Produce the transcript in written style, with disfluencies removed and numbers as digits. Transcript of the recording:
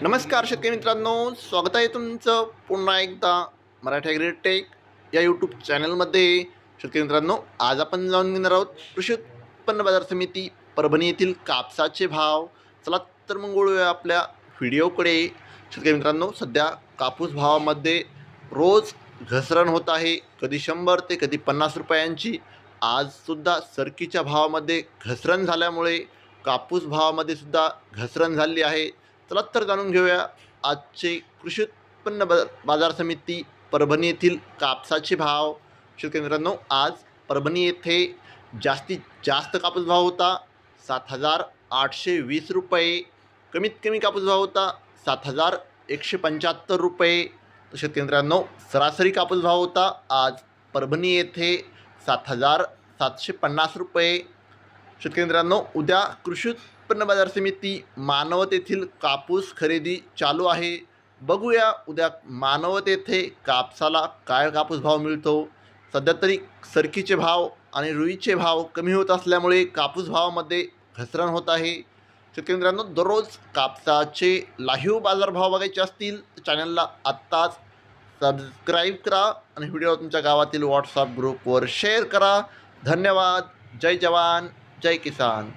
नमस्कार शेतकरी मित्रांनो, स्वागत आहे तुमचं पुन्हा एकदा मराठी ॲग्रीटेक या यूट्यूब चॅनलमध्ये. शेतकरी मित्रांनो, आज आपण जाणून घेणार आहोत कृषी उत्पन्न बाजार समिती परभणी येथील कापसाचे भाव. चला तर मग वळूया आपल्या व्हिडिओकडे. शेतकरी मित्रांनो, सध्या कापूस भावामध्ये रोज घसरण होत आहे, कधी 100 ते कधी 50 रुपयांची. आजसुद्धा सरकीच्या भावामध्ये घसरण झाल्यामुळे कापूस भावामध्ये सुद्धा घसरण झाली आहे. चला तर जाणून घेऊया आजचे कृषी उत्पन्न बाजार समिती परभणी येथील कापसाचे भाव. शेतकरी मित्रांनो, आज परभणी येथे जास्तीत जास्त कापूस भाव होता 7,820 रुपये. कमीत कमी कापूस भाव होता 7,175 रुपये. तर शेतकरी मित्रांनो, सरासरी कापूस भाव होता आज परभणी येथे 7,750 रुपये. शेतकरी मित्रांनो, उद्या कृषी उत्पन्न बाजार समिती मानवत येथील कापूस खरेदी चालू आहे. बघूया उद्या मानवत येथे कापसाला काय कापूस भाव मिळतो. सध्या तरी सरकीचे भाव आणि रुईचे भाव कमी होत असल्यामुळे कापूस भावामध्ये घसरण होत आहे. शेतकरी मित्रांनो, दररोज कापसाचे लाईव्ह बाजारभाव बघायचे असतील तर चॅनलला आत्ताच सबस्क्राईब करा आणि व्हिडिओ तुमच्या गावातील व्हॉट्सअप ग्रुपवर शेअर करा. धन्यवाद. जय जवान, जय किसान.